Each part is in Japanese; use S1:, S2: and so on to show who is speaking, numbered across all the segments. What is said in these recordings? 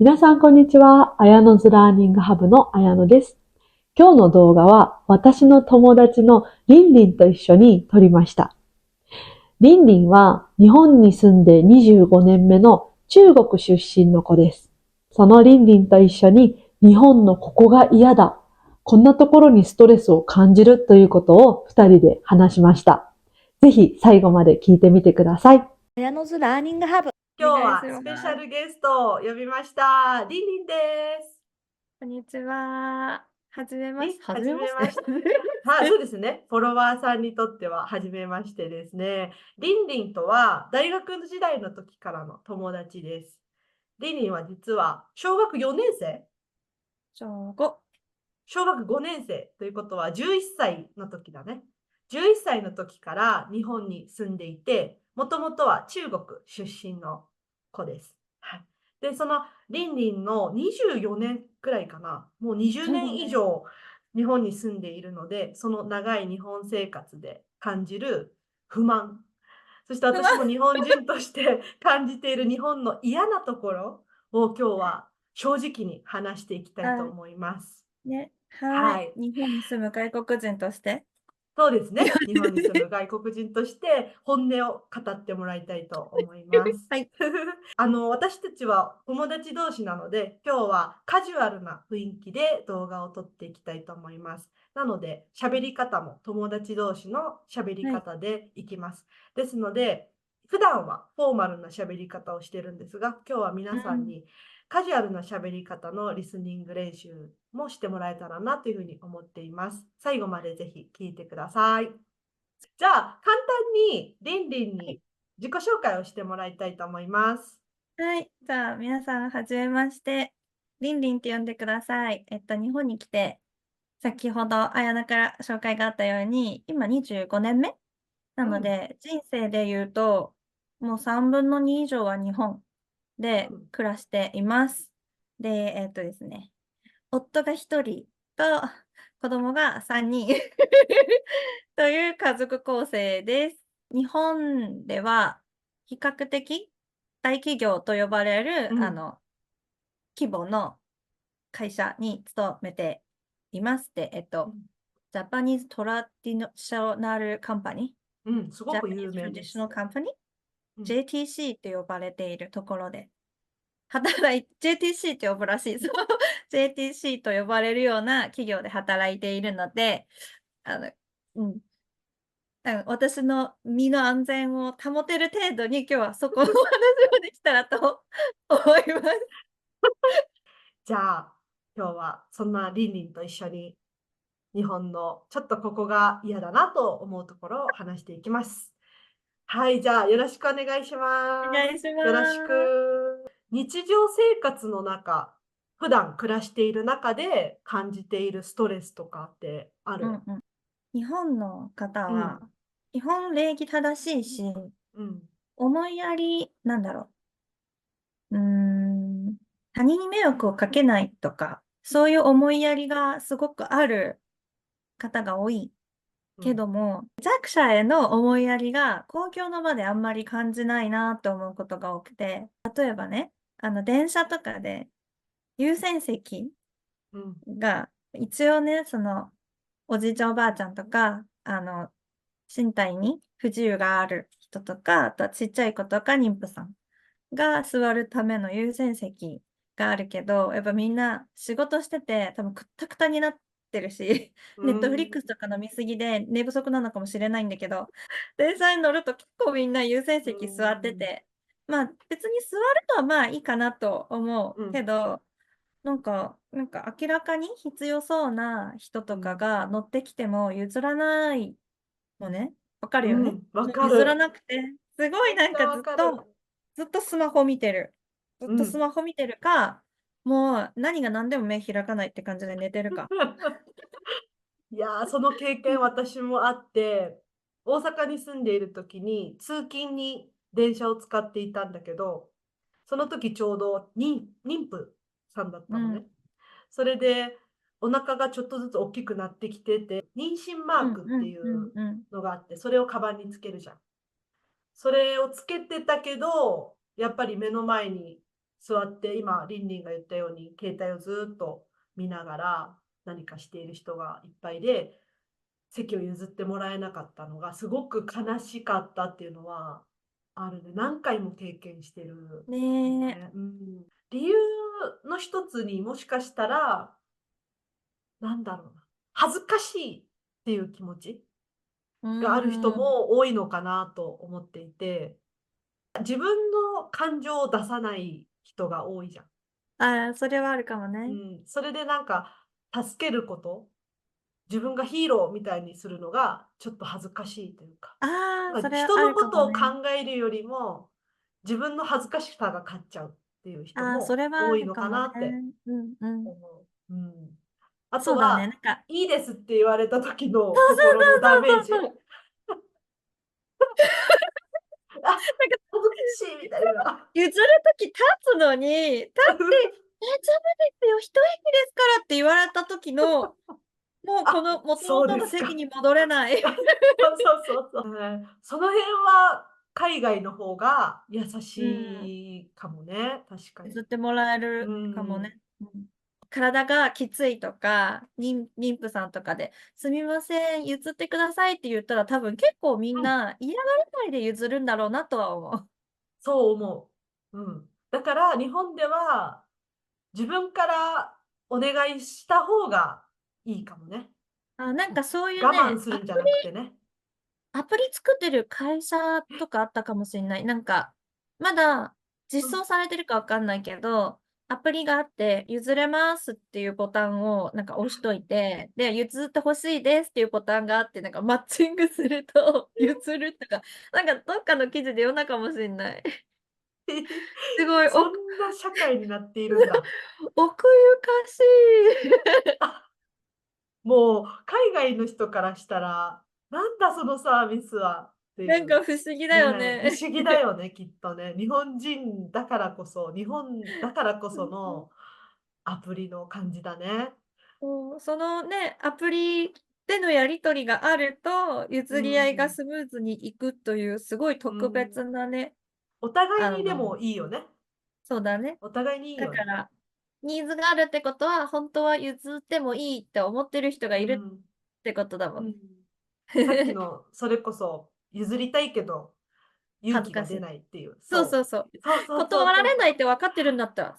S1: 皆さんこんにちは。あやのずラーニングハブのあやのです。今日の動画は私の友達のりんりんと一緒に撮りました。りんりんは日本に住んで25年目の中国出身の子です。そのりんりんと一緒に日本のここが嫌だ。こんなところにストレスを感じるということを二人で話しました。ぜひ最後まで聞いてみてください。
S2: 親のズラーニングハブ。
S3: 今日はスペシャルゲストを呼びました。りんりんです。
S2: こんにちは。はじめまして。
S3: はじめまして。はい、そうですね。フォロワーさんにとってははじめましてですね。りんりんとは大学時代の時からの友達です。りんりんは実は小学4年生
S2: 小5。
S3: 小学5年生ということは11歳の時だね。11歳の時から日本に住んでいて、もともとは中国出身の子です。はい、で、そのりんりんの24年くらいかな、もう20年以上日本に住んでいるので、その長い日本生活で感じる不満、そして私も日本人として感じている日本の嫌なところを今日は正直に話していきたいと思います。
S2: ね、はい。
S3: はい。
S2: 日本に住む外国人として。
S3: そうですね。日本に住む外国人として本音を語ってもらいたいと思います。
S2: はい。
S3: 私たちは友達同士なので、今日はカジュアルな雰囲気で動画を撮っていきたいと思います。なので、喋り方も友達同士の喋り
S2: はい。
S3: 方でいきます。ですので、普段はフォーマルな喋り方をしてるんですが、今日は皆さんにカジュアルな喋り方のリスニング練習もしてもらえたらなというふうに思っています。最後までぜひ聞いてください。じゃあ、簡単にりんりんに自己紹介をしてもらいたいと思います。
S2: はい。じゃあ、皆さん、はじめまして。りんりんって呼んでください。日本に来て、先ほど、綾菜から紹介があったように、今25年目な
S3: うん。
S2: ので、人生で言うと、もう3分の2以上は日本で
S3: うん。
S2: 暮らしています。で、ですね、夫が1人と子供が3人という家族構成です。日本では比較的大企業と呼ばれる
S3: うん。
S2: 規模の会社に勤めています。で、
S3: うん。
S2: ジャパニーズトラディショナルカンパニ
S3: うん、す
S2: ー、ジ
S3: ごく有
S2: ャパニーズトラ
S3: 名です。
S2: ディショナルカンパニー、
S3: うん。
S2: JTC と呼ばれているところでJTC って呼ぶらしい。そう。JTC と呼ばれるような企業で働いているので、あの、うん。私の身の安全を保てる程度に今日はそこの話をできたらと思います。
S3: じゃあ、今日はそんなりんりんと一緒に日本のちょっとここが嫌だなと思うところを話していきます。はい、じゃあよろしくお願いし
S2: お
S3: ます。
S2: 願いし
S3: よろし
S2: ます。
S3: く。日常生活の中、普段暮らしている中で感じているストレスとかってある？
S2: うんうん。日本の方
S3: うん。
S2: は、基本礼儀正しいし、
S3: うん。
S2: 思いやり、なんだろう。他人に迷惑をかけないとか、そういう思いやりがすごくある方が多い
S3: うん。
S2: けども、弱者への思いやりが公共の場であんまり感じないなと思うことが多くて、例えばね、電車とかで優先席
S3: うん。
S2: が、一応ね、おじいちゃんおばあちゃんとか、身体に不自由がある人とか、あとはちっちゃい子とか妊婦さんが座るための優先席があるけど、やっぱみんな仕事してて、多分くったくたになってるし、
S3: う
S2: ネットフリッ
S3: ん。
S2: クスとかの見過ぎで寝不足なのかもしれないんだけど、電車に乗ると結構みんな優先
S3: う
S2: 席座って
S3: ん。
S2: て、まあ別に座るのはまあいいかなと思う
S3: うん。
S2: けど、なんか明らかに必要そうな人とか
S3: うん。
S2: が乗ってきても譲らないのね。わかるよね。
S3: うん。わか
S2: 譲ら
S3: る。
S2: なくて、すご
S3: めっちゃ
S2: いなんか
S3: わかる。
S2: ずっとスマホ見てる。ずっとス
S3: うん。
S2: マホ見てるか、もう何が何でも目開かないって感じで寝てるか。
S3: いやー、その経験私もあって、大阪に住んでいる時に通勤に電車を使っていたんだけど、その時ちょうど妊婦さんだったのね。
S2: うん。
S3: それでお腹がちょっとずつ大きくなってきてて、妊娠マ
S2: うん
S3: ークって
S2: うんうん
S3: いう
S2: うん。
S3: のがあって、それをカバンにつけるじゃん。それをつけてたけど、やっぱり目の前に座って今リンリンが言ったように携帯をずっと見ながら何かしている人がいっぱいで席を譲ってもらえなかったのがすごく悲しかったっていうのはあるね。何回も経験してる。
S2: ねえ。
S3: ね、理由の一つにもしかしたらなんだろうな、恥ずかしいっていう気持ちがある人も多いのかなと思っていて、自分の感情を出さない人が多いじゃん。
S2: ああ、それはあるかもね。
S3: それでなんか助けること、自分がヒーローみたいにするのがちょっと恥ずかしいというか、
S2: ああ、それ
S3: 人
S2: あ
S3: のことを
S2: るかもね。
S3: 考えるよりも自分の恥ずかしさが勝っちゃうっていう人
S2: ああ、そ
S3: も
S2: れはあ
S3: 多いのか
S2: るかもね。
S3: なって
S2: うんうん。
S3: 思う。あと
S2: そうだね。
S3: は、
S2: なんか、
S3: いいですって言われた時の
S2: そうそう
S3: 心のダメージ。
S2: そうそうそう。
S3: あ、恥ずかしいみたいな。
S2: 譲るとき立つのに、立って、大丈夫ですよ、一息ですからって言われたときの、もうこの元々の
S3: そうですか。
S2: 席に戻れない。
S3: そう。その辺は海外の方が優
S2: うん。
S3: しいかもね。確かに。
S2: 譲ってもらえ
S3: う
S2: るかも
S3: ん。
S2: ね。体がきついとか、妊婦さんとかで、すみません、譲ってくださいって言ったら、多分結構みんな嫌がらないで譲るんだろうなとは思う。
S3: そう思う。だから日本では自分からお願いした方がいいかもね。
S2: なんかそういう
S3: 我慢
S2: ね、
S3: するんじゃなくてね。
S2: アプリ作ってる会社とかあったかもしれない。なんか、まだ実装されてるかわかんないけど、アプリがあって、譲れますっていうボタンをなんか押しといて、で、譲ってほしいですっていうボタンがあって、なんかマッチングすると譲るとか、なんかどっかの記事で読んだかもしれない。すごい
S3: そんな社会になっているんだ。
S2: 奥ゆかしい。
S3: もう海外の人からしたら、なんだそのサービスはってい
S2: なんか
S3: う。
S2: 不思議だよ
S3: ね、不
S2: ね。
S3: 思議だよね、きっとね。日本人だからこそ、日本だからこそのアプリの感じだね。
S2: そのね、アプリでのやり取りがあると、譲り合いがスムーズにいくという、すごい特別なね、
S3: お互い
S2: あの、
S3: にでもいいよね。
S2: そうだね。
S3: お互いにいいよね。
S2: だから、ニーズがあるってことは、本当は譲ってもいいって思ってる人がいるってことだもん。
S3: さっきのそれこそ譲りたいけど勇気が出
S2: 恥ずかしい。
S3: ないっていう。
S2: そうそうそう。
S3: そう
S2: 断られないって分かってるんだったら、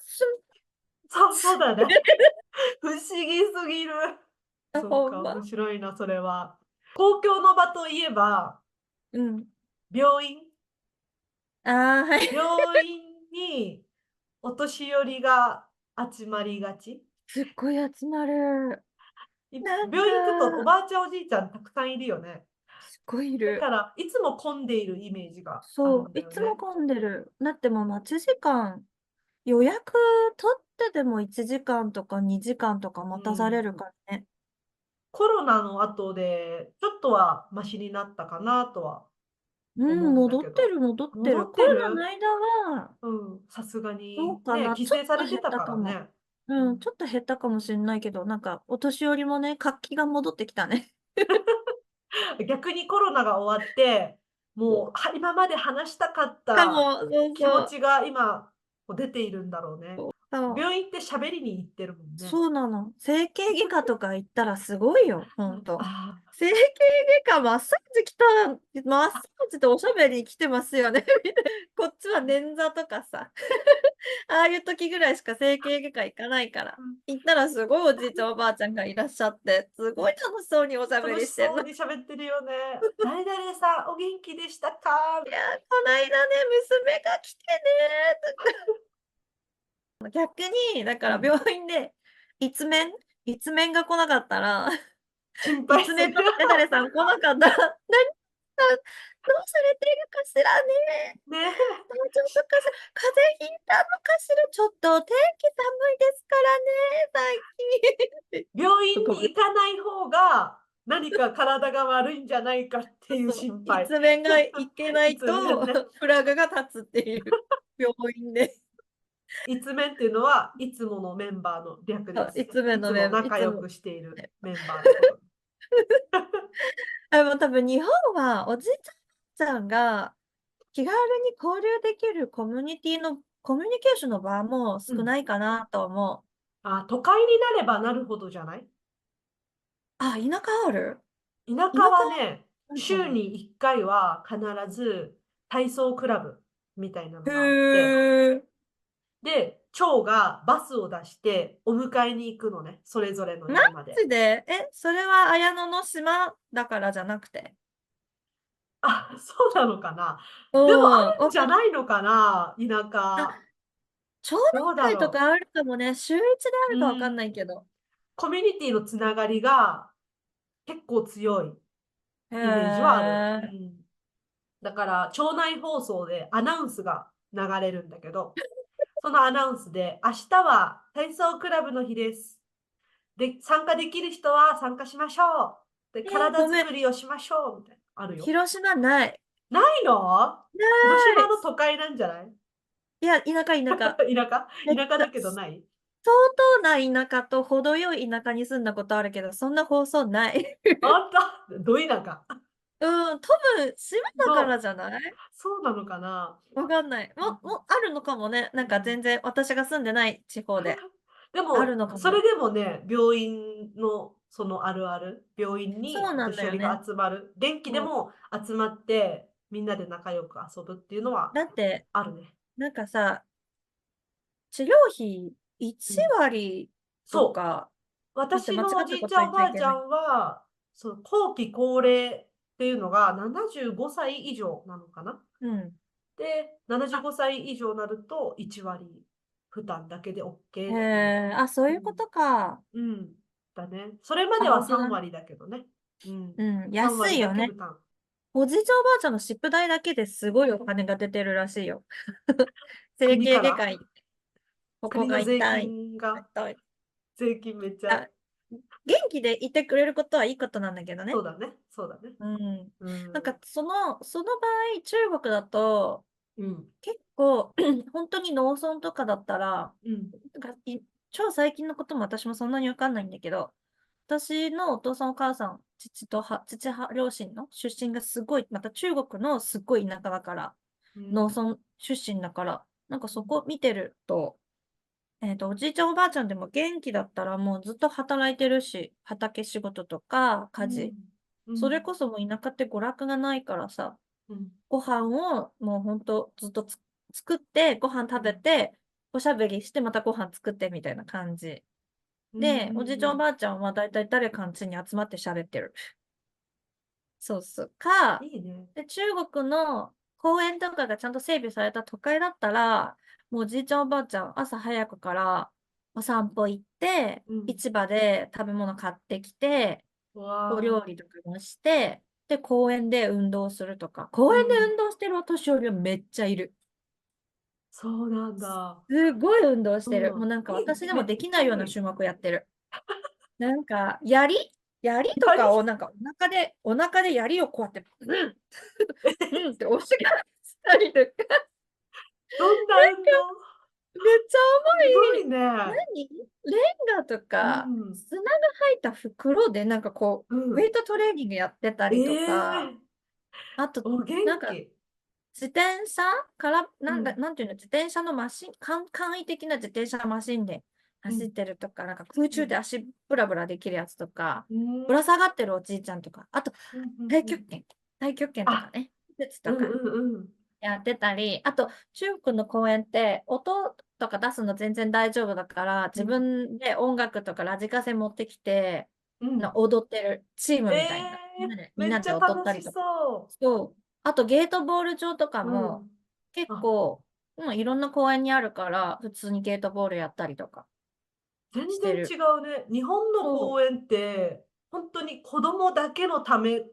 S3: そうだね。不思議すぎる。そうか、
S2: ほんま。
S3: 面白いな、それは。公共の場といえば、
S2: うん。
S3: 病院。
S2: はい。
S3: 病院にお年寄りが集まりがち。
S2: すっごい集まる。なん
S3: 病院行くとお
S2: か、
S3: ばあちゃんおじいちゃんたくさんいるよね。
S2: すっごいい
S3: だか
S2: る。
S3: らいつも混んでいるイメージがある
S2: そう、い
S3: んだよね。
S2: つも混んでる。だってもう待ち時間、予約取ってでも1時間とか2時間とか待たされるからね。
S3: コロナの後でちょっとはマシになったかなとは思うんだ
S2: 戻
S3: けど。
S2: ってる、戻って
S3: 戻
S2: る。コ
S3: ってる。
S2: ロナの間は、
S3: さすがにね、
S2: どうかな、
S3: 規
S2: ちょっ
S3: 制されてた
S2: と減ったかも。
S3: からね。
S2: ちょっと減ったかもしれないけど、なんか、お年寄りもね、活気が戻ってきたね。
S3: 逆にコロナが終わって、もう今まで話したかった
S2: そう
S3: 気持
S2: そう。
S3: ちが今出ているんだろうね。
S2: そう
S3: 病院って喋りに行ってるもんね。
S2: そうなの。整形外科とか行ったらすごいよ、ほんと。
S3: あ
S2: 整形外科マッサージ来た、マッサージとおしゃべりに来てますよね。こっちは捻挫とかさ。ああいう時ぐらいしか整形外科行かないから。行ったらすごいおじいちゃんおばあちゃんがいらっしゃって、すごい楽しそうにおしゃべ
S3: 楽し
S2: りしてるの。
S3: そうに喋ってるよね。誰々さん、お元気でしたか？
S2: いや、こないだね、娘が来てね、とか。逆に、だから病院で、一面が来なかったら、
S3: 心配する。
S2: 一面と誰々さん来なかったら、何さん、どうされてるかしらね。
S3: ね。
S2: 大丈夫かしら、風邪ひいたのかしら、ちょっとお天気寒いですからね、最近。
S3: 病院に行かない方が何か体が悪いんじゃないかっていう心配。
S2: 一面がいけない
S3: 一面
S2: と、
S3: ね。
S2: フラグが立つっていう病院で。
S3: 一面っていうのはいつものメンバーの略です。
S2: いつ面の
S3: いつも
S2: メンバー、
S3: 仲良くしているメンバーのこと。
S2: も多分日本はおじいちゃんが気軽に交流できるコミュニティのコミュニケーションの場も少ないかなと思う。
S3: あ、都会になればなるほどじゃない？
S2: あ、田舎ある？
S3: 田舎
S2: 田舎
S3: はね、
S2: あるかな？
S3: 週に1回は必ず体操クラブみたいなの
S2: へ
S3: があって、
S2: ー。
S3: で、町がバスを出してお迎えに行くのね、それぞれの
S2: マ
S3: 家まで。
S2: ジでそれは綾野の島だからじゃなくて。
S3: あ、そうなのかな。
S2: うん、
S3: でもあるんじゃ
S2: わかん
S3: ないのかな、田
S2: あ、
S3: 舎。
S2: 町内
S3: どうだ
S2: 会とか
S3: ろ
S2: あるかもね。週一であ
S3: う。
S2: るかわかん
S3: うん。
S2: ないけど。
S3: コミュニティのつながりが結構強い
S2: へ
S3: イメージはある。う
S2: ー。
S3: ん。だから、町内放送でアナウンスが流れるんだけど、そのアナウンスで、明日は体操クラブの日です。で、参加できる人は参加しましょう。で、体
S2: ごめん。
S3: 作りをしましょう。みたいな。あるよ。
S2: 広島ない。
S3: ないの？
S2: な
S3: 広島
S2: い。
S3: の都会なんじゃない？
S2: いや、田舎、田舎。
S3: 田舎だけどない？
S2: 相当な田舎と程よい田舎に住んだことあるけど、そんな放送ない。
S3: あんた、ど田舎。
S2: うん、多分、島だか
S3: の、
S2: らじゃない？
S3: そうなのかな。
S2: わかんない。あるのかもね。なんか全然私が住んでない地方で
S3: で
S2: ある
S3: も、
S2: のかも。
S3: それでもね、病院のそのあるある、病院に
S2: そうなん
S3: お年寄りが
S2: だよね。
S3: 集まる、元気で
S2: そう。
S3: も集まってみんなで仲良く遊ぶっていうのは
S2: だって、
S3: あるね。
S2: なんかさ、治療費1
S3: うん、
S2: 割と
S3: そう。
S2: か、待って、
S3: 私
S2: 間違
S3: のおじいちゃん、
S2: ったこと言っ
S3: お
S2: ちゃいけない。
S3: ばあちゃんは、その後期高齢っていうのが75歳以上なのかな。
S2: うん。
S3: で、75
S2: あ、
S3: 歳以上になると1割負担だけで OK っていう。
S2: そういうこ
S3: うん。
S2: とか。
S3: うん。だね。それまでは
S2: あ、
S3: 3割だけどね。うん。
S2: うん、
S3: 3割だ
S2: 安いよね。
S3: け負担。
S2: おじいちゃんおばあちゃんの湿布代だけですごいお金が出てるらしいよ。整
S3: 国から、
S2: 形外科医、ここが
S3: 国の税
S2: 痛い。
S3: 金が、
S2: 痛い。
S3: 税金めっちゃ、
S2: あ、元気でいてくれることはいいことなんだけどね。
S3: そうだね。そうだね。
S2: うん。
S3: うん。
S2: なんかその場合、中国だと、
S3: うん。
S2: 結構、本当に農村とかだったら、
S3: うん。
S2: なんか超最近のことも私もそんなにわかんないんだけど、私のお父さんお母さん、両親の出身がすごい、また中国のすっごい田舎だから、
S3: うん。
S2: 農村出身だから、なんかそこ見てると、おじいちゃんおばあちゃんでも元気だったらもうずっと働いてるし、畑仕事とか
S3: うん。
S2: 家事。
S3: うん。
S2: それこそもう田舎って娯楽がないからさ、
S3: うん。
S2: ご飯をもうほんとずっと作って、ご飯食べて、おしゃべりしてまたご飯作ってみたいな感じ。
S3: うん。
S2: で、おじいちゃんお
S3: うん。
S2: ばあちゃんはだいたい誰かん家に集まって喋ってる。そうそう。か、
S3: いいね。
S2: で、中国の公園とかがちゃんと整備された都会だったら、もうおじいちゃんおばあちゃん朝早くからお散歩行って、
S3: うん。
S2: 市場で食べ物買ってきて、お
S3: わあ。
S2: 料理とかもして、で、公園で運動するとか、公園で
S3: うん。
S2: 運動してるお年寄りはめっちゃいる。
S3: そうなんだ。
S2: すごい運動してる。もう
S3: うん。
S2: なんか私でも
S3: めっ
S2: でき
S3: ちゃいい。
S2: ないような種目やってる。なんか、槍と
S3: やり、
S2: かをなんかお腹で槍をこうやって、うんって押し返したりとか、
S3: どんな運動？
S2: めっちゃ
S3: すごい
S2: 重い。
S3: ね。
S2: レンガと
S3: う
S2: か、
S3: ん。
S2: 砂が入った袋でなんかこう、ウェ
S3: うん。
S2: イトトレーニングやってたりとか、
S3: ええ、
S2: あと、
S3: お元
S2: なんか、
S3: 気。
S2: 自転車から、
S3: うん。
S2: なんていうの、自転車のマシン、簡易的な自転車マシンで走っ
S3: うん。
S2: てるとか、なんか空
S3: うん。
S2: 中で足ブラブラできるやつとか、
S3: うん。
S2: ぶら下がってるおじいちゃんとか、あと、
S3: うん。うん。うん。
S2: 太極拳、太極拳とか
S3: あ、
S2: ね、鉄
S3: うん
S2: とか
S3: うんうん。
S2: やってたり、あと、中国の公園って音とか出すの全然大丈夫だから、自
S3: うん。
S2: 分で音楽とかラジカセ持ってきて、
S3: うん。
S2: 踊ってるチーム
S3: え
S2: みたいな。みん
S3: え、
S2: なで、みん
S3: めっちゃ
S2: なで踊っ
S3: 楽し
S2: たりとか。
S3: そ
S2: そう。あと、ゲートボール場とか
S3: う。う
S2: も、
S3: ん。
S2: 結
S3: あ、
S2: 構、いろんな公園にあるから、普通にゲートボールやったりとか
S3: 全然違
S2: してる。
S3: うね。日本の
S2: そ
S3: 公園って、本当に子供だけのためっ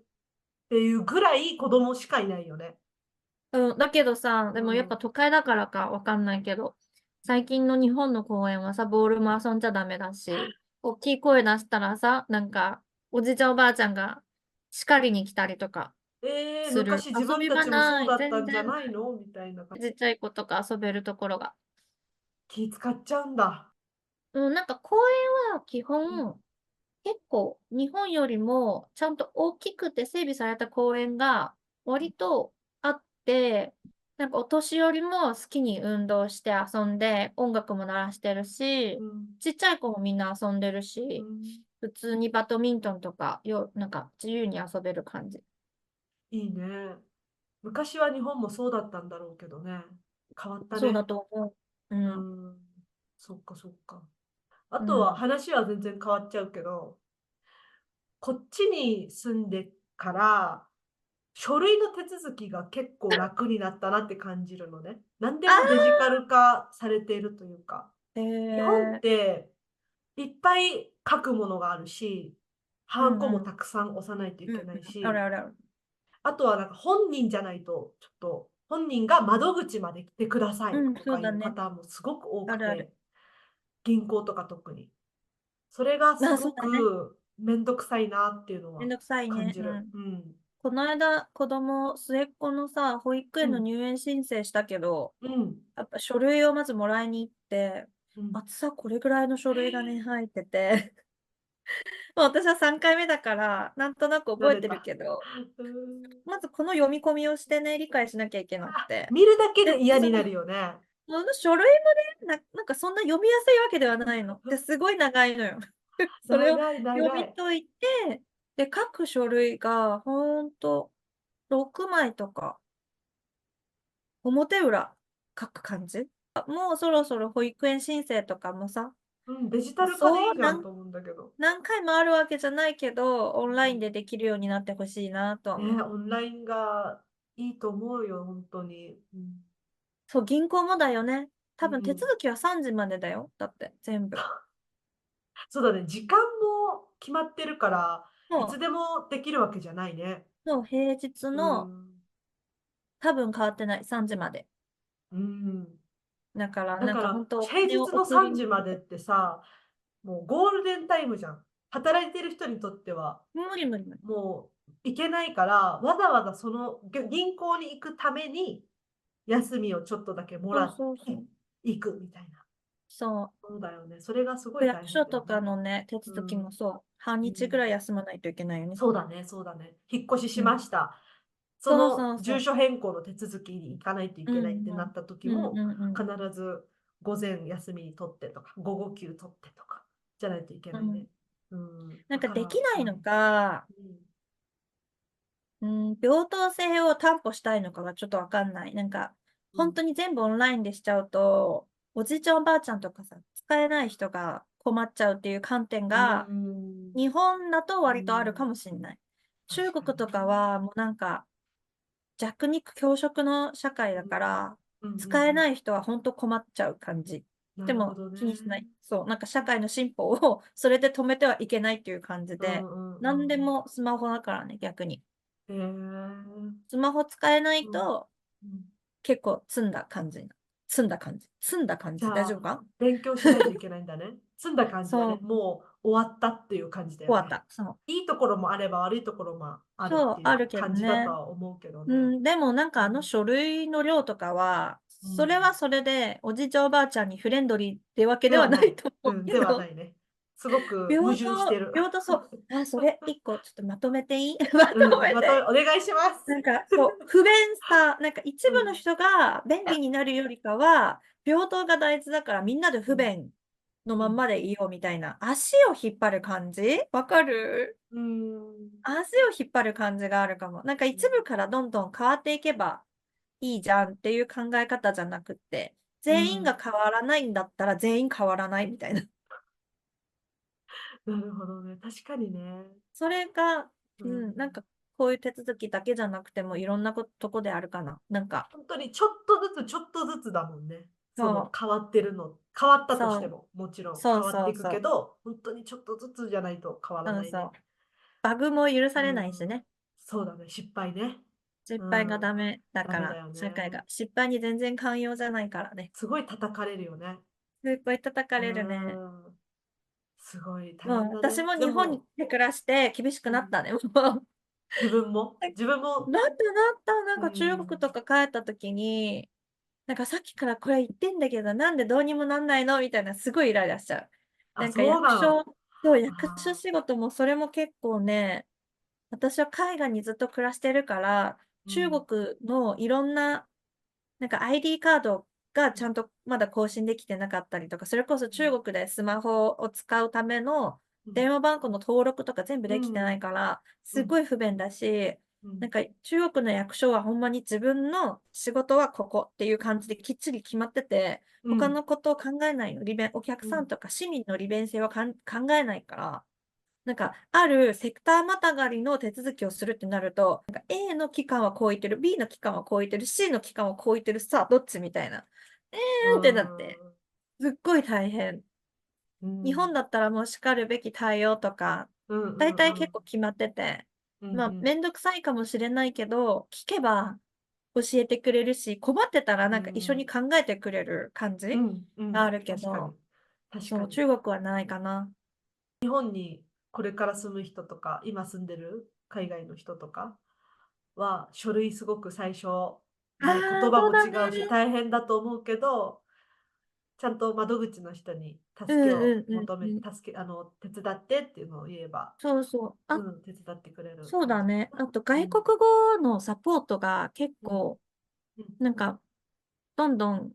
S3: ていうぐらい子供しかいないよね。
S2: う。うん、だけどさ、でもやっぱ
S3: うん。
S2: 都会だからかわかんないけど、最近の日本の公園はさ、ボールも遊んじゃダメだし、大きい声出したらさ、なんか、おじいちゃんおばあちゃんが叱りに来たりとかする。
S3: 昔自
S2: 遊び場
S3: 分たちもそ
S2: ない。
S3: うだったんじゃ
S2: 全然ない。
S3: ないのみたいな感じ。
S2: ちっちゃい子とか遊べるところが。
S3: 気使っちゃうんだ。
S2: うん、なんか公園は基
S3: うん。
S2: 本、結構日本よりもちゃんと大きくて整備された公園が割とあって、なんかお年寄りも好きに運動して遊んで、音楽も鳴らしてるし、ちっちゃい子もみんな遊んでるし、普通にバドミントンとか、なんか自由に遊べる感じ。
S3: いいね。昔は日本もそうだったんだろうけどね。変わった
S2: そうだ
S3: ね。
S2: と思う。う
S3: う
S2: ん。
S3: ん。そっかそっか。あとは
S2: うん。
S3: 話は全然変わっちゃうけど、こっちに住んでから書類の手続きが結構楽になったなって感じるのね。何で
S2: あ
S3: もデジタル化されているというか。
S2: ー
S3: 日本っ
S2: えー、
S3: ていっぱい書くものがあるし、ハンコも
S2: うんうん。
S3: たくさん押さないといけ
S2: うんうん。
S3: ないし、
S2: あるあるある。
S3: あとはなんか本人じゃないと、ちょっと本人が窓口まで来てください
S2: うん、
S3: とかいうパ
S2: そうだね。
S3: ターンもすごく多
S2: あるある。
S3: くて、銀行とか特に。それがす
S2: あ、そ
S3: ご
S2: うだね。
S3: くめんどくさいなっていうのは
S2: めんどくさいね。
S3: 感じる。
S2: うん。
S3: うん。
S2: この間、末っ子のさ、保育園の
S3: うん。
S2: 入園申請したけど、
S3: うん。
S2: やっぱ書類をまずもらいに行って、
S3: うん。
S2: 厚さこれぐらいの書類がね、入ってて、まあ私は3回目だから、なんとなく覚えてる
S3: 慣れた。
S2: けど、
S3: うん。
S2: まずこの読み込みをしてね、理解しなきゃいけなくて。
S3: 見るだけで
S2: で、
S3: 嫌になるよね。
S2: その書類もね、なんかそんな読みやすいわけではないの。で、すごい長いのよ。それを
S3: 長い
S2: 読
S3: 長い。
S2: み解いて、で、各書類がほんと6枚とか、表裏書く感じ。もうそろそろ保育園申請とかもさ、
S3: うん、デジタル化でいいじゃんと思うんだけど。
S2: 何回もあるわけじゃないけど、オンラインでできるようになってほしいなとは思う。
S3: ね、オンラインがいいと思うよ、本当に。
S2: そう、銀行もだよね。多分手
S3: うん。
S2: 続きは3時までだよ。だって、全部。
S3: そうだね、時間も決まってるから、いつ
S2: も
S3: でもできるわけじゃないね。
S2: もう平日
S3: う
S2: の
S3: ん。
S2: 多分変わってない。3時まで。
S3: うん。
S2: だから、なん
S3: だから、
S2: か本当、お金を
S3: 平日の3
S2: 送りに
S3: 時までってさ、もうゴールデンタイムじゃん。働いてる人にとっては、
S2: 無理無理無理。
S3: もう行けないから、わざわざその銀行に行くために、休みをちょっとだけも
S2: そう
S3: らって
S2: そうそう。
S3: 行くみたいな。
S2: そう。
S3: そうだよね。それがすごい
S2: 区
S3: 大
S2: 役所とか
S3: 変だよね。
S2: のね、手続きも
S3: うん。
S2: そう。半
S3: うん。
S2: 日ぐらい休まないといけないよね。
S3: そうだね、そうだね。引っ越しし
S2: うん。
S3: ました。そ
S2: そう
S3: の
S2: そうそ
S3: 住所変更の手続きに行かないとい
S2: う。う
S3: けないって
S2: ん
S3: なった時
S2: うん。うん
S3: も、
S2: うんうん。
S3: 必ず午前休みに取ってとか、午後休取ってとか、じゃないといけ
S2: うん。
S3: ないね。うん。
S2: なんかで
S3: だから、
S2: きないのか、
S3: うん
S2: うん、平等性を担保したいのかがちょっとわかんない。なんか、本当に全部オンラインでしちゃうと、おじいちゃんおばあちゃんとかさ、使えない人が困っちゃうっていう観点
S3: う
S2: が、
S3: ん。
S2: 日本だと
S3: う
S2: 割とあるか
S3: ん。
S2: もしれない。中
S3: 確かに
S2: 国とかはもうなんか、弱肉強食の社会だか
S3: ね。
S2: ら、
S3: うん。うん。
S2: 使えない人は本当困っちゃう感じ。
S3: な
S2: でも
S3: るほどね。
S2: 気にしない。そう、なんか社会の進歩をそれで止めてはいけないっていう感じで、
S3: うんうん
S2: 何で
S3: うん。
S2: もスマホだからね、逆に。
S3: へえ。
S2: スマホ使えない
S3: うん。
S2: と
S3: うん。
S2: 結構積んだ感じ。積んだ感じ。積んだ感じ。大
S3: じゃあ、
S2: 丈夫か？
S3: 勉強しないといけないんだね。済んだ感じだね。
S2: そう、
S3: もう終わったっていう感じだよね。
S2: 終わった。そう。
S3: いいところもあれば悪いところもある
S2: そう、
S3: っていう
S2: あるけど
S3: 感じだと
S2: ね。
S3: は思うけど
S2: う
S3: ね。
S2: ん、でもなんかあの
S3: うん。
S2: 書類の量とかは、
S3: うん。
S2: それはそれでおじいちゃんおばあちゃんにフレンドリーってわけではない
S3: ではない。
S2: と思う
S3: うん、ではな
S2: けど、
S3: いね。すごく矛盾してる。
S2: そう。あ、それ一個ちょっとまとめていい？まと
S3: うん、また
S2: めて。
S3: お願いします。
S2: なんかそう、不便さ、なんか一
S3: うん。
S2: 部の人が便利になるよりかは、平等が大事だからみんなで
S3: うん。
S2: 不便の
S3: うん。
S2: まんまでいいよみたいな。足を引っ張る感じわかる？
S3: うん。
S2: 足を引っ張る感じがあるかも。なんか一部からどんどん変わっていけばいいじゃんっていう考え方じゃなくって、全員
S3: うん。
S2: が変わらないんだったら全員変わらないみたいな。
S3: なるほどね。確かにね。
S2: それが、
S3: うん。
S2: うん、なんかこういう手続きだけじゃなくてもいろんなとこであるかな。なんか、
S3: 本当にちょっとずつちょっとずつだもんね。その
S2: そう、
S3: 変わってるの。変わったとし
S2: そう、
S3: ても、もちろん
S2: そう
S3: 変わっていく
S2: そうそう、
S3: けど、本当にちょっとずつじゃないと変わらないね。
S2: そうそう。バグも許さ
S3: う
S2: れないし
S3: ん。
S2: ね。
S3: そうだね。失敗ね。
S2: 失敗が
S3: うん。
S2: ダメだ
S3: ダメだ
S2: から、
S3: よね。
S2: 社会が。失敗に全然寛容じゃないからね。
S3: すごい叩かれるよね。
S2: すっごい叩か
S3: う
S2: れるね。
S3: ん。すごい大
S2: もう
S3: 変だね。
S2: 私も日本に
S3: でも、
S2: 来て暮らして厳しく
S3: うん、
S2: なったね。もう
S3: 自分も、
S2: なったなった。なん
S3: う
S2: か中国と
S3: ん。
S2: か帰った時に、なんかさっきからこれ言ってんだけど、なんでどうにもなんないのみたいな、すごいイライラしちゃう。
S3: あ、
S2: なんか
S3: そうなの。
S2: そう、役所
S3: あ
S2: 仕事もそれも結構ね、私は海外にずっと暮らしてるから、
S3: ー、うん。
S2: 中国のいろんななんか ID カードがちゃんとまだ更新できてなかったりとか、それこそ中国でスマホを使うための電話番号の登録とか全部できてないから、すごい不便だし、なんか中国の役所はほんまに自分の仕事はここっていう感じできっちり決まってて、他のことを考えないの、お客さんとか市民の利便性は考えないから、なんか、あるセクターまたがりの手続きをするってなると、なんか A の期間はこう言ってる、B の期間はこう言ってる、C の期間はこう言ってる、さあ、どっちみたいな。ってなって、すっごい大変。日本だったらもうしかるべき対応とか、大体結構決まってて、まあ、めんどくさいかもしれないけど、聞けば教えてくれるし、困ってたらなんか一緒に考えてくれる感じがあるけ
S3: 確かに。
S2: ど、
S3: 確かに。
S2: そう、中国はないかな。
S3: 日本にこれから住む人とか、今住んでる海外の人とかは、書類すごく最初、ね、言葉も
S2: そうだ
S3: 違うし
S2: ね。
S3: 大変だと思うけど、ちゃんと窓口の人に
S2: う
S3: 助けを
S2: んうんうん
S3: 求め、
S2: うん。
S3: 手伝ってっていうのを言えば、
S2: そうそう。あ、
S3: 手伝ってくれる感じか
S2: そうだね。
S3: な。
S2: あと外国語のサポートが結
S3: うん、
S2: 構、
S3: うん、
S2: なんか、どんどん、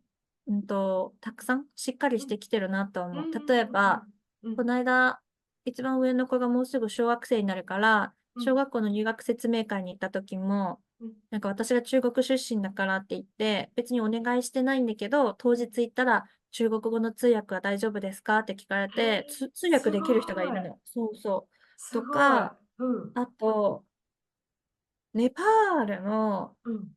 S2: たくさんしっかり
S3: うん、
S2: してきてるなと
S3: うん、
S2: 思う。例えば、
S3: うん、
S2: この間、一番上の子がもうすぐ小学生になるから、
S3: うん、
S2: 小学校の入学説明会に行った時も、
S3: うん、
S2: なんか私が中国出身だからって言って、別にお願いしてないんだけど、当日行ったら、中国語の通訳は大丈夫ですかって聞かれて、通訳
S3: すご
S2: できる人がいる
S3: い、
S2: の。そうそう。と
S3: すごい。
S2: か、
S3: うん、
S2: あと、ネパールの、
S3: うん、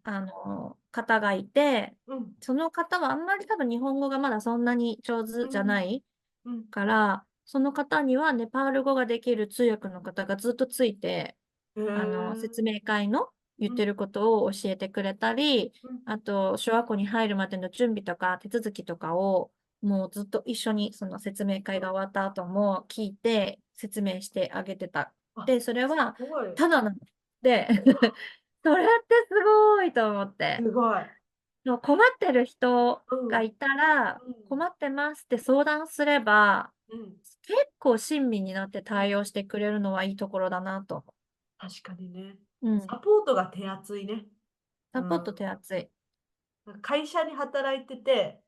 S2: 方がいて、
S3: うん、
S2: その方はあんまり多分日本語がまだそんなに上手じゃ
S3: うん、
S2: ない
S3: うん。
S2: から、その方にはネパール語ができる通訳の方がずっとついて、
S3: へえ、
S2: 説明会の言
S3: うん、
S2: ってることを教えてくれたり、
S3: うん。
S2: あと、小学校に入るまでの準備とか手続きとかを、もうずっと一緒にその説明会が終わった後も聞いて説明してあげてた。
S3: あ、
S2: で、それは、
S3: すごい。
S2: ただなの。で、それってすごいと思って。
S3: すごい。
S2: もう困ってる人
S3: うん、うん、
S2: がいたら、困ってますって相談すれば、
S3: うん。
S2: 結構親身になって対応してくれるのはいいところだなと思
S3: 確かにね。
S2: う。うん。
S3: サポートが手厚いね。う
S2: サポート手
S3: ん。
S2: 厚い。
S3: 会社に働いてて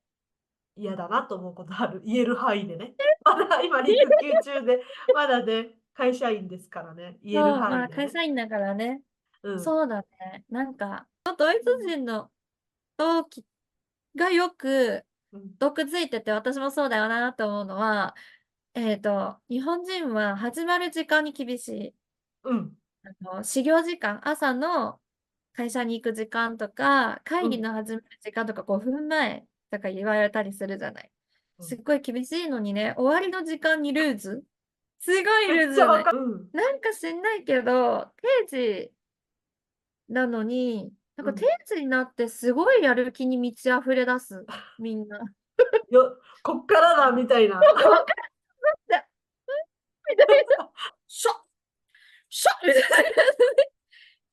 S3: 嫌だなと思うことある。言える範囲でね。まだ今育休中で、まだね、会社員ですからね。言える
S2: そう、まあ
S3: 範囲でね。
S2: 会社員だからね。
S3: うん。
S2: そうだね。なんか、ドイツ人の同期がよく
S3: うん。
S2: 毒づいてて、私もそうだよなと思うのは、日本人は始まる時間に厳しい。
S3: うん。
S2: 始業時間、朝の会社に行く時間とか、会議
S3: うん。
S2: の始まる時間とか5分前とか言われたりするじゃない。
S3: うん。
S2: すっごい厳しいのにね、終わりの時間にルーズすごい
S3: め
S2: ルーズじゃない。
S3: っちゃわかる。うん。
S2: なんか知んないけど、定時なのに、なんか定
S3: うん。
S2: 時になってすごいやる気に満ち溢れ出す、みんな。
S3: こっからだみたいな。
S2: よくわかった。みたいな。ショッショッみたいな。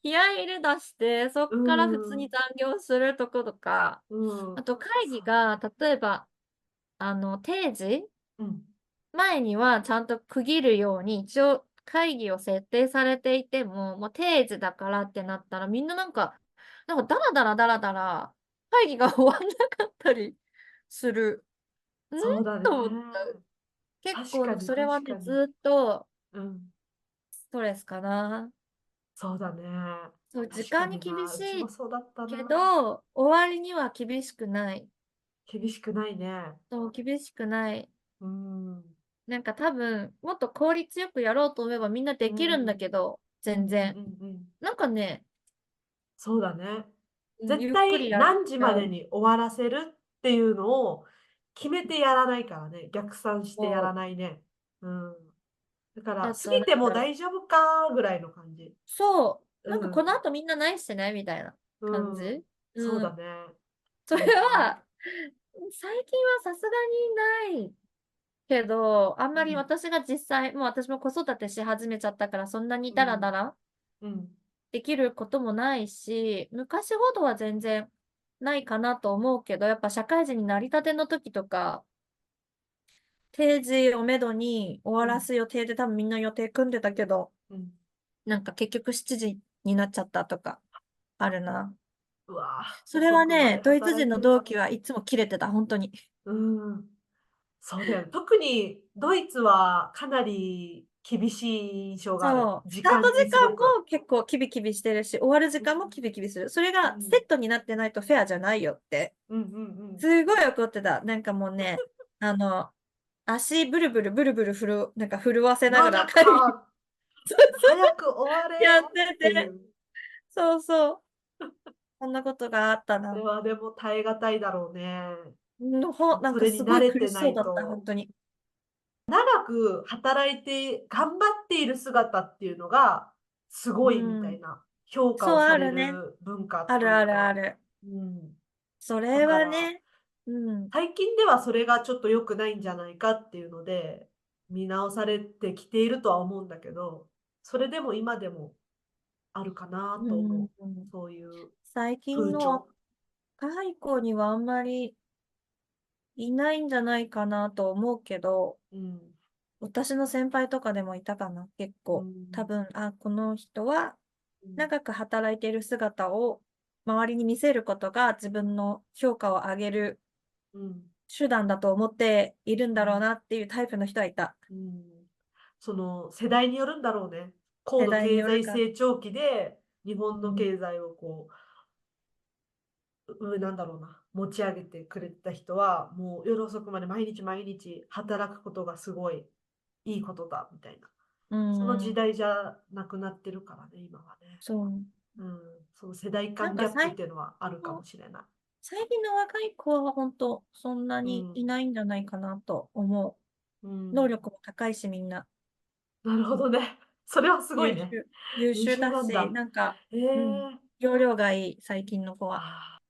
S2: 気合い入れ出して、そ
S3: う
S2: っから普通に
S3: ん。
S2: 残業するとことか、
S3: うん。
S2: あと会議が、例えば、定時
S3: うん。
S2: 前にはちゃんと区切るように、一応会議を設定されていても、もう定時だからってなったら、みんななんかダラダラダラダラ、会議が終わんなかったりする。
S3: そうだね。
S2: と思った。結構、
S3: 確かに、
S2: それはね、
S3: 確かに。
S2: ずっと
S3: うん。
S2: ストレスかな。
S3: そうだね。
S2: そう、時
S3: 確か
S2: 間に
S3: にな。
S2: 厳し
S3: うちも
S2: い
S3: そうだった
S2: け
S3: な。
S2: ど、終わりには厳しくない。
S3: 厳しくないね。
S2: そう、厳しくない。
S3: うん。
S2: なんか多分、もっと効率よくやろうと思えばみんな
S3: う
S2: できるんだ
S3: ん。
S2: けど、
S3: うんうん
S2: 全然。
S3: うんうん。
S2: なんかね、
S3: そうだね。絶
S2: ゆっくり
S3: 対
S2: やっ
S3: 何時まで
S2: ちゃう。
S3: に終わらせるっていうのを決めてやらないからね。逆算してやら
S2: そう。
S3: ないね。うん。だから、
S2: あ
S3: 過ぎても
S2: と
S3: 大丈夫かぐらいの感じ。
S2: そう。なんかこ
S3: うん。
S2: の後みんなないしてねみたいな感
S3: うん。
S2: じ。うん。
S3: そうだね。
S2: それ
S3: 本当に。
S2: は、最近はさすがにないけど、あんまり
S3: うん。
S2: 私が実際、もう私も子育てし始めちゃったから、そんなにダラ
S3: うん。
S2: ダラ
S3: うん。
S2: できることもないし、昔ほどは全然ないかなと思うけど、やっぱ社会人になりたての時とか、定時をめどに終わら
S3: うん。
S2: す予定で多分みんな予定組んでたけど、
S3: うん。
S2: なんか結局7時になっちゃったとかあるな。
S3: うわ
S2: それは
S3: 遅くまで
S2: ね、ドイツ人の同
S3: 働いてるか
S2: 期はいつもキレてた、本当に。
S3: うん。そうだよね。特にドイツはかなり厳しい印象がある。
S2: そう。ス
S3: 時
S2: タート時
S3: 間にすご
S2: 間
S3: く。
S2: も結構キビキビしてるし、終わる時間もキビキビする。それが
S3: うん
S2: セットになってないとフェアじゃないよって。
S3: うんうん
S2: すごい怒ってた。なんかもうね、足ブルブルブルブルなんか震わせなが
S3: まだ
S2: ら会議
S3: か。早く終われ
S2: やってて。
S3: っていう。
S2: そうそう。そんなことがあったな。
S3: それはでも耐え難いだろうね。
S2: なん
S3: それに
S2: かすごい
S3: 慣れてな
S2: 苦しそうだった、
S3: いと。
S2: 本当に。
S3: 長く働いて頑張っている姿っていうのがすごいみたい
S2: うん。
S3: な評価
S2: そう、
S3: をされ
S2: あるね。
S3: る文化
S2: あるあ
S3: というか。
S2: るある。
S3: うん。
S2: それ
S3: だから
S2: はね、うん。
S3: 最近ではそれがちょっと良くないんじゃないかっていうので見直されてきているとは思うんだけど、それでも今でもあるかなと思う。そういう
S2: 最近
S3: 風潮。
S2: の若い子にはあんまりいないんじゃないかなと思うけど、
S3: うん。
S2: 私の先輩とかでもいたかな、結構。
S3: うん。
S2: 多分、この人は
S3: うん
S2: 長く働いている姿を周りに見せることが自分の評価を上げる
S3: うん
S2: 手段だと思っているんだろう
S3: うん
S2: なっていうタイプの人はいた。
S3: うんその世代によるんだろうね。高
S2: 世代に
S3: 度経済
S2: よるか。
S3: 成長期で日本の
S2: うん。
S3: 経済をなんだろうな、持ち上げてくれた人はもう夜遅くまで毎日毎日働くことがすごいいいことだみたいな。
S2: う
S3: その時
S2: ん。
S3: 代じゃなくなってるからね、今はね。
S2: そう。
S3: うん、その世代
S2: なん
S3: 間ギャップっ
S2: か
S3: ていうのはあるかもしれない。
S2: 最近の若い子は本当そんな
S3: うん、
S2: にいないんじゃないかなと思う。能
S3: うん、
S2: 力も高いしみんな。
S3: なるほどね。それはすごいね。
S2: 優秀
S3: 優秀
S2: だし、
S3: なんだ。
S2: なんか、
S3: え
S2: うん。
S3: ー、
S2: 容量がいい、最近の子は。
S3: あー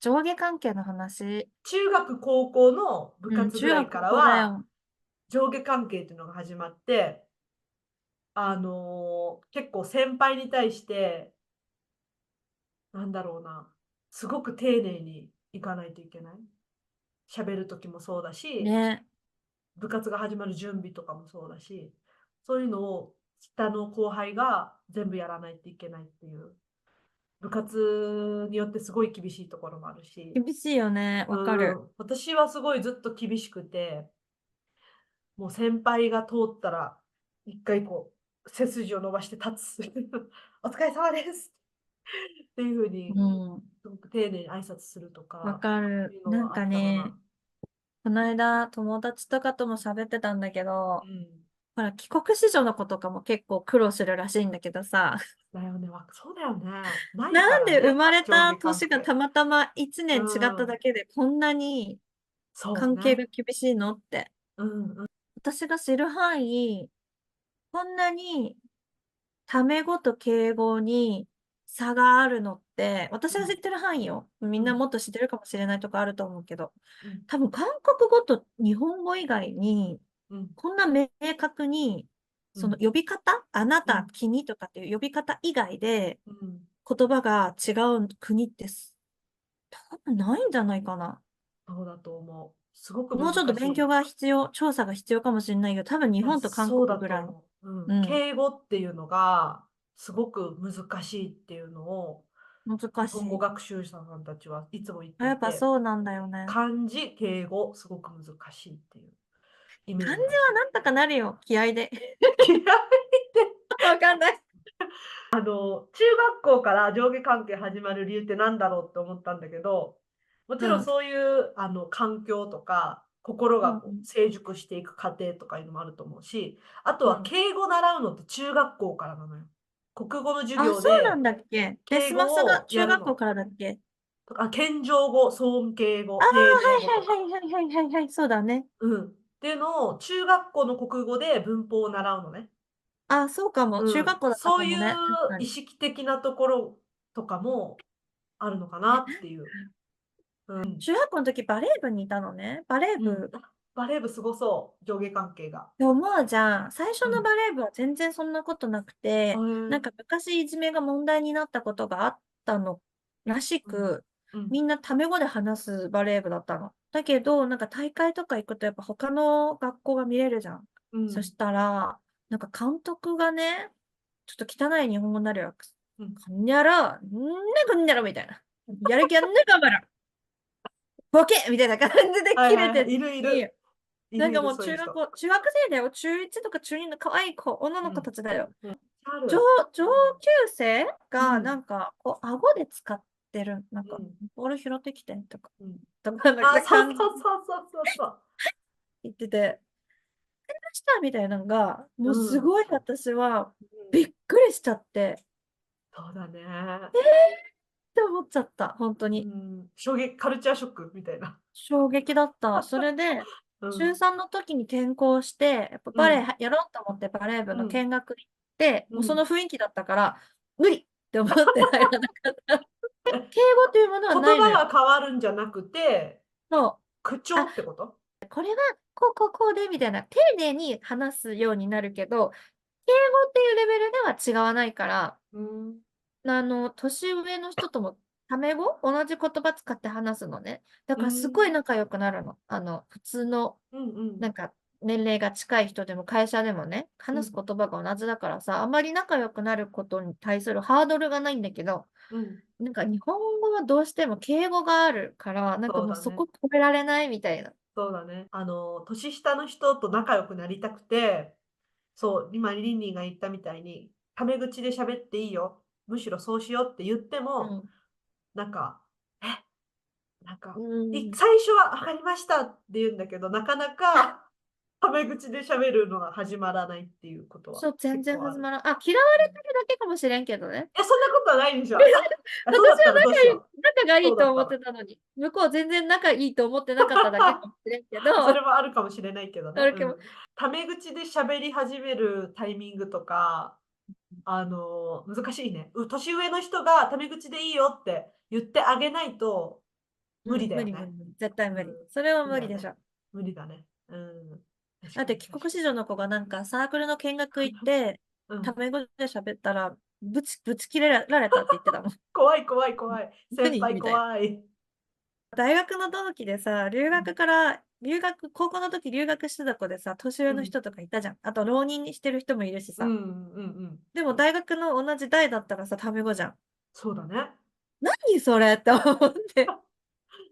S2: 上下関係の話。
S3: 中学高校の部
S2: うん、
S3: 活ぐらいか
S2: 中学こ
S3: らは
S2: こだよ。
S3: 上下関係っていうのが始まって、結構先輩に対してなんだろうな、すごく丁寧にいかないといけない。喋る時もそうだし、
S2: ね。
S3: 部活が始まる準備とかもそうだし、そういうのを下の後輩が全部やらないといけないっていう。部活によってすごい厳しいところもあるし、
S2: 厳しいよね。わかる。
S3: 私はすごいずっと厳しくて、もう先輩が通ったら、一回背筋を伸ばして立つ。お疲れ様ですっていうふうに、
S2: うん。
S3: すごく丁寧に挨拶すると
S2: わ
S3: か、
S2: かる。なん
S3: いうのはあ
S2: かね、
S3: ったかな。
S2: この間友達とかとも喋ってたんだけど、
S3: うん。
S2: ほら、帰国子女の子とかも結構苦労するらしいんだけどさ、
S3: だよね。そうだよね。ない
S2: なん
S3: からね。
S2: で生まれ
S3: 上下
S2: た
S3: 関係。
S2: 年がたまたま1
S3: う
S2: 年違っただ
S3: ん。
S2: けでこんなに
S3: そうね。
S2: 関係が厳しいのって。
S3: うんうん
S2: 私が知る範囲、こんなにタメ語と敬語に差があるのって、私が知ってる範囲よ。みんな
S3: うん
S2: もっと知ってるかもしれないとこあると思うけど、
S3: うん
S2: 多分韓国語と日本語以外に、
S3: うん
S2: こんな明確に、その
S3: うん
S2: 呼び方、あなた、
S3: うん
S2: 君とかっていう呼び方以外で
S3: うん
S2: 言葉が違う国って多分ないんじゃないかな。
S3: そうだと思う。すごく
S2: もうちょっと勉強
S3: 難しい。
S2: が必要、調査が必要かもしれないけど、多分日
S3: いや、
S2: 本と韓
S3: そうだ
S2: 国ぐらい。
S3: と思う。うん。
S2: うん。
S3: 敬語っていうのがすごく難しいっていうのを日本語
S2: 難しい。
S3: 学習者さんたちはいつも言っ
S2: あ、やっぱ
S3: ていて、
S2: そうなんだよね。
S3: 漢字、敬語、すごく難しいっていうイメー
S2: 漢字
S3: ジがある。
S2: はなんとかなるよ。気合で。
S3: 嫌い
S2: わかんない。
S3: 中学校から上下関係始まる理由って何だろうって思ったんだけど、もち
S2: うん。
S3: ろんそういう環境とか、心が
S2: うん。
S3: 成熟していく過程とかいうのもあると思うし、あと
S2: うん。
S3: は敬語習うのって中学校からなのよ。国語の授
S2: あ、
S3: 業
S2: そうなん
S3: で
S2: だっけ。デ
S3: 敬
S2: スマスが
S3: 語をやるの。
S2: 中学校からだっけ。
S3: とか、謙譲語、尊敬語、
S2: ああ
S3: 丁寧語
S2: ー、
S3: とか。
S2: はいはいはいはいはいはいはい、そうだね。
S3: うん。っていうのを中学校の国語で文法を習うのね。
S2: あ、そうかも。中
S3: うん。
S2: 学校だった
S3: そういう
S2: かもね。確かに。
S3: 意識的なところとかもあるのかなっていう。うん。
S2: 中学校の時バレー部にいたのね。バレー
S3: うん。
S2: 部。
S3: バレー部すごそう。上下関係が。
S2: で思うじゃん。最初
S3: うん。
S2: のバレー部は全然そんなことなくて、なんか
S3: うん。
S2: 昔いじめが問題になったことがあったのらし
S3: うん。
S2: く、
S3: うん。
S2: みんなタメ語で話すバレー部だったの。だけど、なんか大会とか行くとやっぱ他の学校が見れるじゃん。そし
S3: うん。
S2: たら、なんか監督がね、ちょっと汚い日本語になるよ。
S3: うん。
S2: こんにゃら、んーなこんにゃらみたいな。やる気あんね頑張る。ボケみたいな感じで切れて
S3: いるいる。いるいる、
S2: なんかもう
S3: そういう人。
S2: 中学生だよ。中1とか中2の可愛い子、女の子たちだよ。
S3: ある。
S2: 上級生が
S3: うん
S2: なんか、こう、顎で使ってる。なんか
S3: うん、
S2: ボール拾ってきてとか、
S3: うん
S2: とか、なん
S3: あ、
S2: か感じ
S3: そう。
S2: 言ってて、ましたみたいなのが、もうす
S3: うん。
S2: ごい私は
S3: うん
S2: びっくりしちゃって、
S3: そうだね。
S2: って思っちゃった。本当
S3: う
S2: に。
S3: ん。衝撃、カルチャーショックみたいな。
S2: 衝撃だった。それで、中
S3: うん。
S2: 3の時に転校して、やっぱバレエやろうと思ってバレー部の見学行って、もうその雰囲気だったから、無理って思って入らなかった。敬語というものは
S3: 言
S2: ないのよ。
S3: 葉が変わるんじゃなくて、
S2: そう。
S3: 口調ってこと？
S2: これはこうでみたいな、丁寧に話すようになるけど、敬語っていうレベルでは違わないから、
S3: うん。
S2: 年上の人ともタメ語同じ言葉使って話すのね。だからすごい
S3: うん。
S2: 仲良くなるの。普通の、
S3: うん
S2: なんか、年齢が近い人でも会社でもね、話す言葉が同じだからさ、あまり仲良くなることに対するハードルがないんだけど、
S3: うん。
S2: なんか日本語はどうしても敬語があるから、なんか
S3: そうだね。
S2: もうそこ止められないみたいな。
S3: そうだね。年下の人と仲良くなりたくて、そう、今、リンリンが言ったみたいに、タメ口で喋っていいよ。むしろそうしようって言っても、
S2: うん。
S3: なんか、え、なんか、
S2: うん。
S3: 最初は分かりましたって言うんだけど、なかなかタメ口で喋るのが始まらないっていうことは
S2: そう、全
S3: 結構ある。
S2: 然始まらん。あ、嫌われてるだけかもしれんけどね。
S3: そんなことはないんでしょ。
S2: 私
S3: あ、そうだったらどうしよう。
S2: 仲がいいと思っ
S3: そうだったら。
S2: てたのに。向こう全然仲いいと思ってなかっただけかもしれんけど、
S3: それもあるかもしれないけどね。
S2: あるけど、
S3: タメ口で喋り始めるタイミングとか、難しいね。年上の人がタメ口でいいよって言ってあげないと無理だよね。
S2: 無理。絶対無理。
S3: うん、
S2: それは
S3: 無理だね。
S2: 無理でしょ。
S3: 無理だね。うん。確
S2: だって帰
S3: かに確か
S2: 国子女の子がなんかサークルの見学
S3: に。
S2: 行って、
S3: うん。
S2: タメ語で喋ったら、ぶち切れられたって言ってたもん。
S3: 怖い怖い怖い。先輩
S2: 何みたいな。
S3: 怖い。
S2: 大学の同期でさ、高校の時留学してた子でさ、年上の人とかいたじゃん。あと浪人にしてる人もいるしさ。
S3: うん。
S2: でも大学の同じ代だったらさ、タメ語じゃん。
S3: そうだね。
S2: 何それって思って。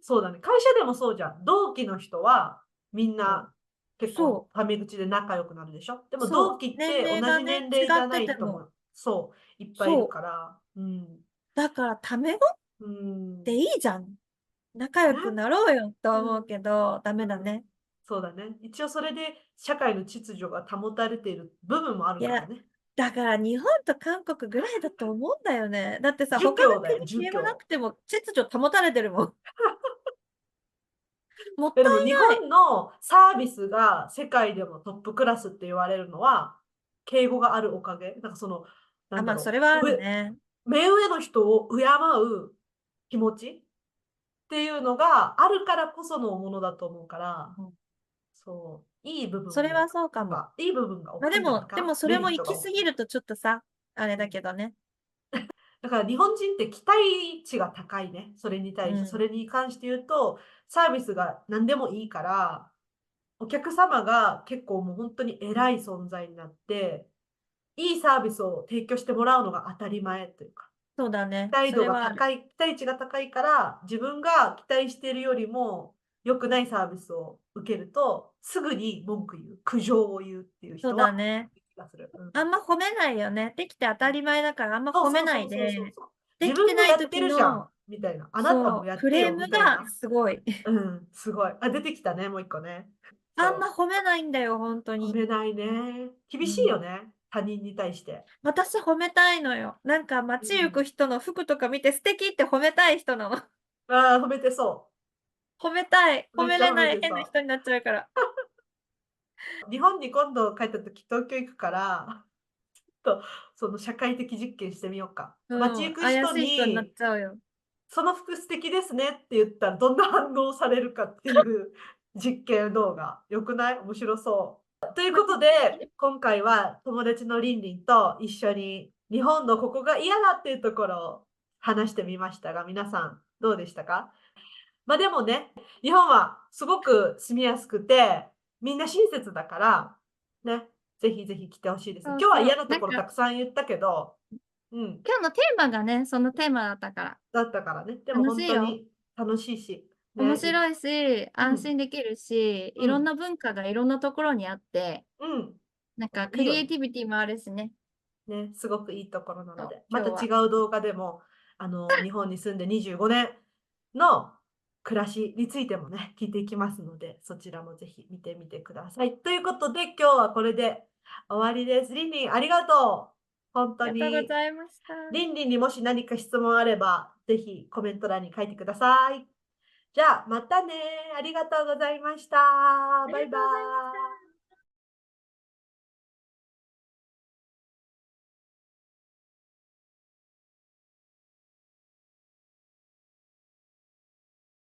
S3: そうだね。会社でもそうじゃん。同期の人はみんな結構
S2: そう。
S3: タメ口で仲良くなるでしょ。でも
S2: そう。
S3: 同期っ
S2: 年
S3: て同じ
S2: 齢がね、違
S3: 年齢じゃな
S2: ってても。
S3: い人もそういっぱいいる
S2: そう。
S3: から。うん。
S2: だから、タメ語っ
S3: うん。
S2: ていいじゃん。仲良く
S3: ね。
S2: なろうよと
S3: うん
S2: 思うけど、ダ
S3: うん
S2: メだね。
S3: そうだね。一応それで社会の秩序が保たれている部分もあ
S2: いや、
S3: るからね。
S2: だから日本と韓国ぐらいだと思うんだよね。だってさ、
S3: 儒
S2: 他の
S3: 教だよ、儒
S2: 国敬語な
S3: 教。
S2: くても秩序保たれてるもん。もった
S3: でも日
S2: いない。
S3: 本のサービスが世界でもトップクラスって言われるのは、敬語があるおかげ。なんかその、な
S2: あ、まあ、そ
S3: んだろ
S2: れはあ
S3: う、
S2: るね。
S3: 目上の人を敬う気持ちっていうのがあるからこそのものだと思うから、
S2: うん
S3: そう、いい部分
S2: それは
S3: も、
S2: そうかも。
S3: いい部分が大
S2: まあ、
S3: きいんじゃない
S2: でも
S3: かな。メリッ
S2: それも行
S3: トが大きい。
S2: き過ぎるとちょっとさ、あれだけどね。
S3: だから日本人って期待値が高いね。それに対して、それに関して言うと、サービスが何でもいいから、お客様が結構もう本当に偉い存在になって、いいサービスを提供してもらうのが当たり前というか、
S2: そうだね。そ
S3: 期待度
S2: れはある。
S3: が高い、期待値が高いから、自分が期待しているよりも良くないサービスを受けると、すぐに文句言う、苦情を言うっていう
S2: そう
S3: 人は
S2: だね。
S3: 気がする。
S2: あんま褒めないよね。できて当たり前だからあんま褒めないで、で
S3: 自
S2: きて
S3: 分もやって
S2: ない時
S3: るじゃん、
S2: の、
S3: みたいな。あなた
S2: そう、
S3: もやってよ、
S2: クレームが
S3: みたいな。
S2: すごい。
S3: すごい。あ、出てきたね、もう一個ね。
S2: あんま
S3: そ
S2: 褒めないんだよ、本当
S3: う。褒
S2: に。
S3: めないね。厳しいよ
S2: うん、
S3: ね。他人に対して。
S2: 私褒めたいのよ。なんか街行く
S3: うん。
S2: 人の服とか見て素敵って褒めたい人なの。
S3: ああ、褒めてそ
S2: 褒めたい。
S3: う。
S2: 褒
S3: めっちゃ褒め
S2: めれない
S3: てそ
S2: 変な人になっちゃうから。
S3: う。日本に今度帰った時、東京行くから、ちょっとその社会的実験してみようか。街
S2: うん、怪
S3: 行く人
S2: しい人になっ
S3: に、
S2: ちゃうよ。
S3: その服素敵ですねって言ったらどんな反応されるかっていう実験動画。よくない？面白そう。ということで、今回は友達のりんりんと一緒に日本のここが嫌だっていうところを話してみましたが、皆さんどうでしたか？まあでもね、日本はすごく住みやすくて、みんな親切だから、ね、ぜひぜひ来てほしいです。今日は
S2: そうそう。
S3: 嫌なところたくさん言ったけど、うん。
S2: 今日のテーマがね、そのテーマだったから。
S3: だったからね。でも本
S2: 楽しいよ。
S3: 当に楽しいし、ね、
S2: 面白いし、安心できるし、
S3: うん
S2: いろんな文化がいろんなところにあって、
S3: うん。
S2: なんか
S3: いいよね
S2: クリエイティビティもあるしね。
S3: ね、すごくいいところなので、
S2: そう
S3: また
S2: 今日は
S3: 違う動画でも、日本に住んで25年の暮らしについてもね、聞いていきますので、そちらもぜひ見てみてください。ということで、今日はこれで終わりです。りんりん、ありがとう。本当
S2: ありがとうご
S3: に。
S2: ざいました。
S3: りんりんにもし何か質問あれば、ぜひコメント欄に書いてください。じゃあ、またね。ありがとうございました。バイバ
S2: ありがとうございました。
S3: イ。